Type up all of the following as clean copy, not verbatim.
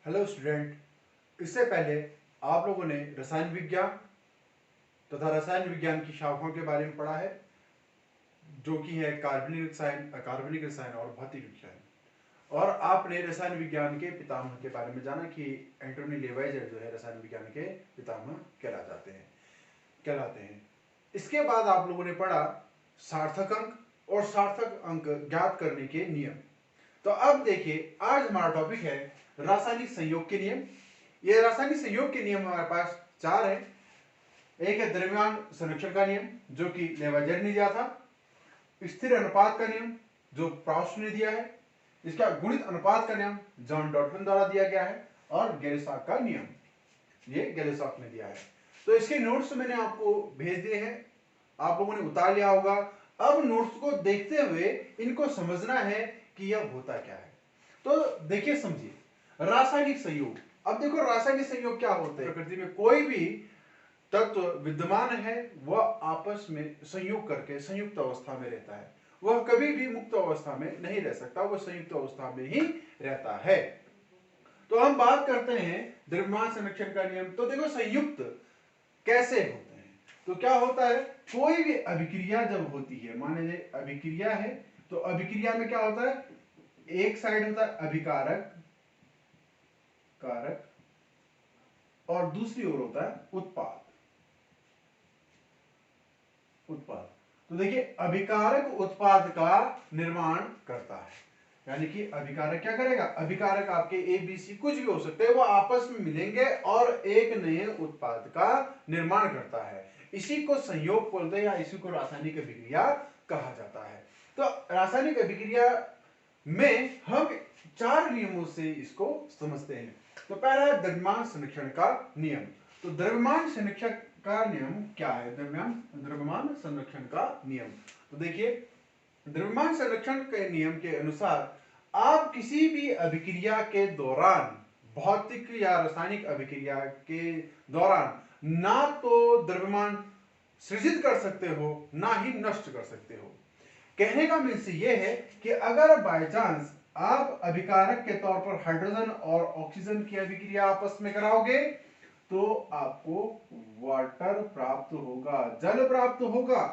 Hello student, इससे पहले आप लोगों ने रसायन विज्ञान तथा रसायन विज्ञान की शाखाओं के बारे में पढ़ा है, जो कि है कार्बनिक रसायन, अकार्बनिक रसायन और भौतिक विज्ञान। और आपने रसायन विज्ञान के पितामह के बारे में जाना कि एंटोनी लेवाइजर जो है रसायन विज्ञान के पितामह कहलाते हैं। इसके बाद आप लोगों ने पढ़ा सार्थक अंक और सार्थक अंक ज्ञात करने के नियम। तो अब देखिए, आज हमारा टॉपिक है रासायनिक संयोग के नियम। ये रासायनिक संयोग के नियम हमारे पास चार है। एक है द्रव्यमान संरक्षण का नियम, जो कि लेवाइजर ने दिया था। स्थिर अनुपात का नियम, जो प्राउस्ट ने दिया है। इसका गुणित अनुपात का नियम जॉन डॉल्टन द्वारा दिया गया है। और गैले-सॉक का नियम, ये गैले-सॉक ने दिया है। तो इसके नोट्स मैंने आपको भेज दिए हैं, आप लोगों ने उतार लिया होगा। अब नोट्स को देखते हुए इनको समझना है कि यह होता क्या है। तो देखिए, समझिए रासायनिक संयोग। अब देखो, रासायनिक संयोग क्या होते हैं। प्रकृति में कोई भी तत्व विद्यमान है, वह आपस में संयोग करके संयुक्त अवस्था में रहता है। वह कभी भी मुक्त अवस्था में नहीं रह सकता, वह संयुक्त अवस्था में ही रहता है। तो हम बात करते हैं द्रव्यमान संरक्षण का नियम। तो देखो, संयुक्त कैसे होते हैं। तो क्या होता है, कोई भी अभिक्रिया जब होती है, मान लीजिए अभिक्रिया है, तो अभिक्रिया में क्या होता है, एक साइड होता है अभिकारक कारक और दूसरी ओर होता है उत्पाद। तो देखिए, अभिकारक उत्पाद का निर्माण करता है। यानी कि अभिकारक क्या करेगा, अभिकारक आपके ए बी सी कुछ भी हो सकते हैं, वो आपस में मिलेंगे और एक नए उत्पाद का निर्माण करता है। इसी को संयोग बोलते हैं, या इसी को रासायनिक अभिक्रिया कहा जाता है। तो रासायनिक अभिक्रिया में हम चार नियमों से इसको समझते हैं। तो पहला है द्रव्यमान संरक्षण का नियम। तो द्रव्यमान संरक्षण का नियम क्या है, द्रव्यमान संरक्षण का नियम। तो देखिए, द्रव्यमान संरक्षण के नियम के अनुसार आप किसी भी अभिक्रिया के दौरान, भौतिक या रासायनिक अभिक्रिया के दौरान, ना तो द्रव्यमान सृजित कर सकते हो, ना ही नष्ट कर सकते हो। कहने का मीन्स ये है कि अगर बाय चांस आप अभिकारक के तौर पर हाइड्रोजन और ऑक्सीजन की अभिक्रिया आपस में कराओगे, तो आपको वाटर प्राप्त होगा, जल प्राप्त होगा।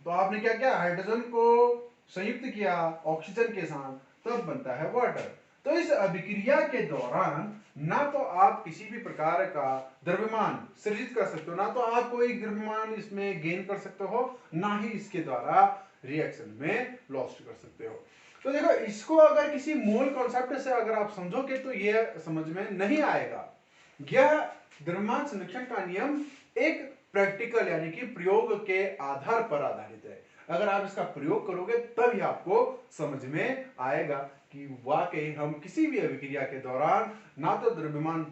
तो आपने क्या किया, हाइड्रोजन को संयुक्त किया ऑक्सीजन के साथ, तब बनता है वाटर। तो इस अभिक्रिया के दौरान ना तो आप किसी भी प्रकार का द्रव्यमान सृजित कर सकते हो, ना तो आप कोई द्रव्यमान इसमें गेन कर सकते हो, ना ही इसके द्वारा रिएक्शन में लॉस्ट कर सकते हो। तो देखो, इसको अगर किसी मोल कॉन्सेप्ट से अगर आप समझोगे तो यह समझ में नहीं आएगा। यह द्रव्यमान संरक्षण का नियम एक प्रैक्टिकल यानी कि प्रयोग के आधार पर आधारित है। अगर आप इसका प्रयोग करोगे तभी आपको समझ में आएगा कि वाकई हम किसी भी अभिक्रिया के दौरान ना तो द्रव्यमान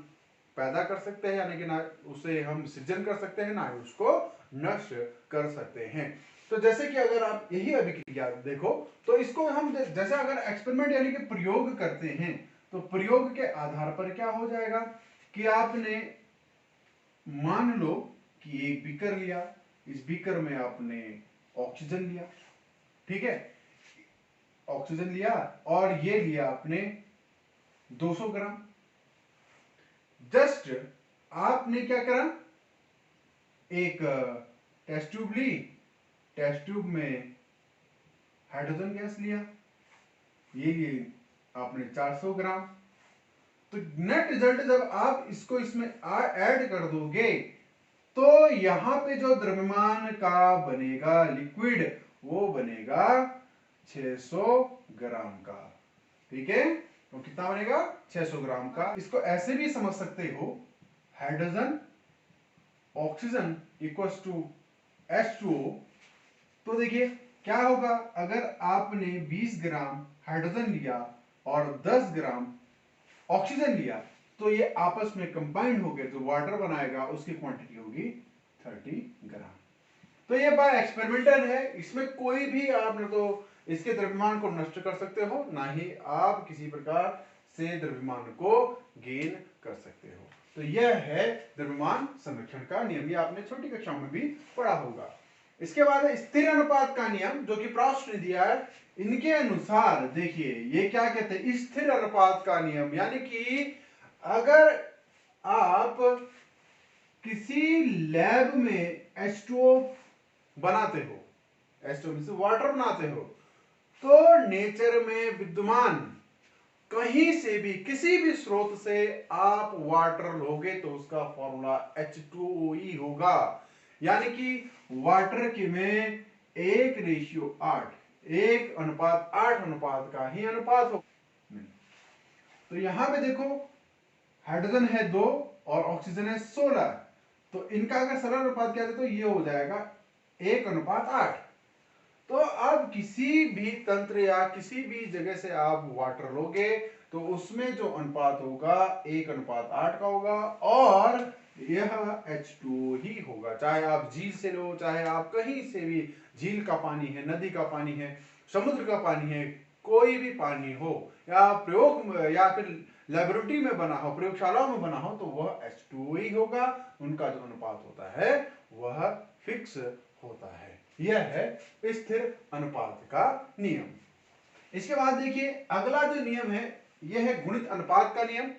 पैदा कर सकते हैं, यानी कि ना उसे हम सृजन कर सकते हैं, ना ही उसको नष्ट कर सकते हैं। तो जैसे कि अगर आप यही अभिक्रिया देखो, तो इसको हम जैसे अगर एक्सपेरिमेंट यानी कि प्रयोग करते हैं, तो प्रयोग के आधार पर क्या हो जाएगा कि आपने मान लो कि एक बीकर लिया, इस बीकर में आपने ऑक्सीजन लिया, ठीक है, ऑक्सीजन लिया, और ये लिया आपने 200 ग्राम। जस्ट आपने क्या करा, एक टेस्ट ट्यूब ली, टेस्ट ट्यूब में हाइड्रोजन गैस लिया, ये लिए आपने 400 ग्राम। तो नेट रिजल्ट जब आप इसको इसमें ऐड कर दोगे, तो यहां पे जो द्रव्यमान का बनेगा लिक्विड, वो बनेगा 600 ग्राम का। ठीक है, तो कितना बनेगा, 600 ग्राम का। इसको ऐसे भी समझ सकते हो, hydrogen oxygen equals to H2O। तो देखिए क्या होगा, अगर आपने 20 ग्राम हाइड्रोजन लिया और 10 ग्राम ऑक्सीजन लिया, तो ये आपस में कंबाइंड हो गए, जो वाटर बनाएगा उसकी क्वांटिटी होगी 30 ग्राम। तो ये बाय एक्सपेरिमेंटल है, इसमें कोई भी आप न तो इसके द्रव्यमान को नष्ट कर सकते हो, ना ही आप किसी प्रकार से द्रव्यमान को गेन कर सकते हो। तो यह है द्रव्यमान संरक्षण का नियम, ये आपने छोटी कक्षाओं में भी पढ़ा होगा। इसके बाद है स्थिर अनुपात का नियम, जो कि प्रॉस्ट ने दिया है। इनके अनुसार देखिए ये क्या कहते हैं, स्थिर अनुपात का नियम, यानी कि अगर आप किसी लैब में H2O बनाते हो, H2O में से वाटर बनाते हो, तो नेचर में विद्यमान कहीं से भी किसी भी स्रोत से आप वाटर लोगे तो उसका फॉर्मूला H2O ही होगा। यानी कि वाटर के में 1:8, 1:8 का ही अनुपात हो। तो यहां पे देखो हाइड्रोजन है 2 और ऑक्सीजन है 16, तो इनका अगर सरल अनुपात किया जाए तो ये हो जाएगा 1:8। तो अब किसी भी तंत्र या किसी भी जगह से आप वाटर लोगे तो उसमें जो अनुपात होगा 1:8 का होगा, और यह H2O ही होगा। चाहे आप झील से लो, चाहे आप कहीं से भी, झील का पानी है, नदी का पानी है, समुद्र का पानी है, कोई भी पानी हो, या प्रयोग या फिर लेबोरेटरी में बना हो, प्रयोगशालाओं में बना हो, तो वह H2O ही होगा। उनका जो अनुपात होता है वह फिक्स होता है। यह है स्थिर अनुपात का नियम। इसके बाद देखिए अगला जो नियम है यह है गुणित अनुपात का नियम।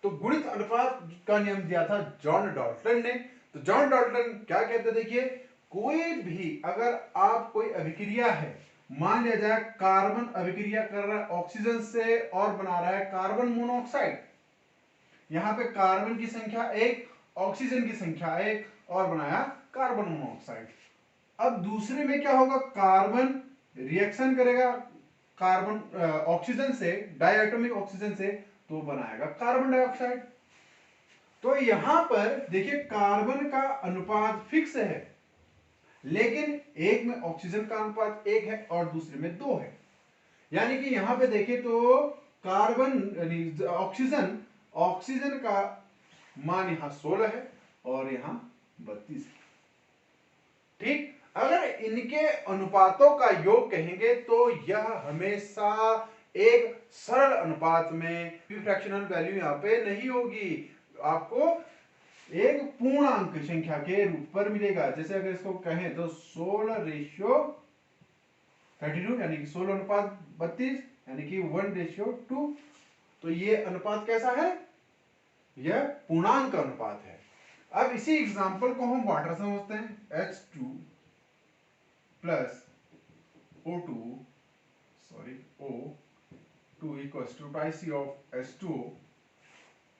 तो गुणित अनुपात का नियम दिया था जॉन डाल्टन ने। तो जॉन डाल्टन क्या कहते, देखिए कोई भी अगर आप कोई अभिक्रिया है, मान लिया जाए कार्बन अभिक्रिया कर रहा है ऑक्सीजन से और बना रहा है कार्बन मोनोऑक्साइड, यहां पे कार्बन की संख्या 1, ऑक्सीजन की संख्या 1 और बनाया कार्बन मोनोऑक्साइड। अब दूसरे में क्या होगा, कार्बन रिएक्शन करेगा कार्बन ऑक्सीजन से, डायटोमिक ऑक्सीजन से, तो बनाएगा कार्बन डाइऑक्साइड। तो यहां पर देखिए कार्बन का अनुपात फिक्स है, लेकिन एक में ऑक्सीजन का अनुपात 1 है और दूसरे में 2 है। यानी कि यहां पे देखें तो कार्बन ऑक्सीजन ऑक्सीजन का मान यहां 16 है और यहां 32 है। ठीक, अगर इनके अनुपातों का योग कहेंगे तो यह हमेशा एक सरल अनुपात में, फ्रैक्शनल वैल्यू यहां पे नहीं होगी, आपको एक पूर्णांक संख्या के रूप पर मिलेगा। जैसे अगर इसको कहें तो 16:32 यानी कि 16:32 यानी कि 1:2। तो ये अनुपात कैसा है, यह पूर्णांक अनुपात है। अब इसी एग्जांपल को हम वाटर समझते हैं। H2 plus O2 O2 equals to IC of H2O।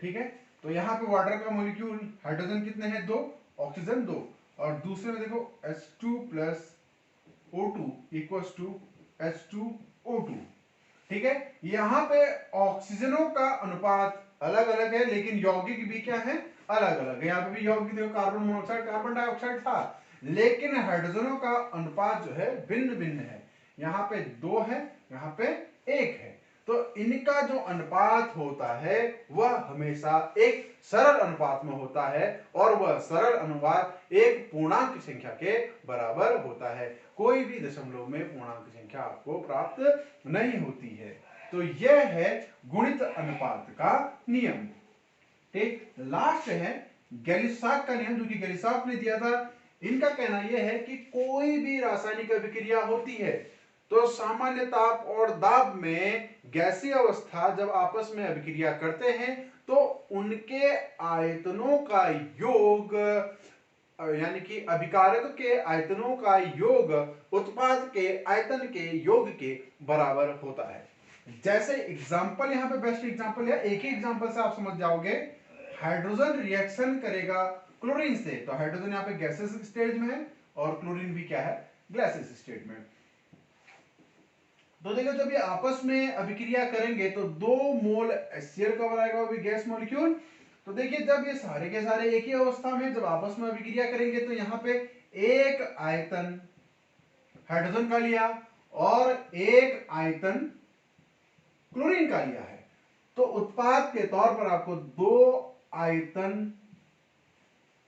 ठीक है, तो यहां पे वाटर का मॉलिक्यूल हाइड्रोजन कितने हैं, 2, ऑक्सीजन 2, और दूसरे में देखो H2 plus O2 equals to H2O2। ठीक है, यहां पे ऑक्सीजनों का अनुपात अलग अलग है, लेकिन यौगिक भी क्या है, अलग अलग है। यहां पे भी यौगिक देखो कार्बन मोनोऑक्साइड, कार्बन डाइऑक्साइड था, लेकिन हाइड्रोजनों का अनुपात जो है भिन्न भिन्न है। यहां पे 2 है, यहां पे 1 है। तो इनका जो अनुपात होता है वह हमेशा एक सरल अनुपात में होता है, और वह सरल अनुपात एक पूर्णांक संख्या के बराबर होता है। कोई भी दशमलव में पूर्णांक संख्या आपको प्राप्त नहीं होती है। तो यह है गुणित अनुपात का नियम। ठीक, लास्ट है गैलिसाक का नियम, जो कि गैलिसाक ने दिया था। इनका कहना यह है कि कोई भी रासायनिक अभिक्रिया होती है तो सामान्य ताप और दाब में गैसीय अवस्था जब आपस में अभिक्रिया करते हैं तो उनके आयतनों का योग, यानी कि अभिकारक के आयतनों का योग उत्पाद के आयतन के योग के बराबर होता है। जैसे एग्जांपल, यहां पे बेस्ट एग्जांपल है, एक ही एग्जांपल से आप समझ जाओगे। हाइड्रोजन रिएक्शन करेगा क्लोरीन से, तो हाइड्रोजन यहाँ पे गैसेस स्टेज में है और क्लोरीन भी क्या है, गैसेस स्टेज में। तो देखो जब ये आपस में अभिक्रिया करेंगे तो 2 मोल HCl का बनाएगा, वो भी गैस मॉलिक्यूल। तो देखिए जब ये सारे के सारे एक ही अवस्था में जब आपस में अभिक्रिया करेंगे तो यहाँ पे एक आयतन हाइड्रोजन का लिया और एक आयतन क्लोरीन का लिया है, तो उत्पाद के तौर पर आपको 2 आयतन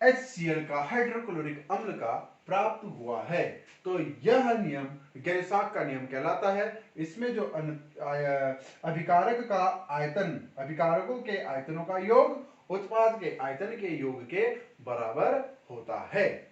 HCl का, हाइड्रोक्लोरिक अम्ल का प्राप्त हुआ है। तो यह नियम गैलिसाक का नियम कहलाता है। इसमें जो अभिकारक का आयतन, अभिकारकों के आयतनों का योग उत्पाद के आयतन के योग के बराबर होता है।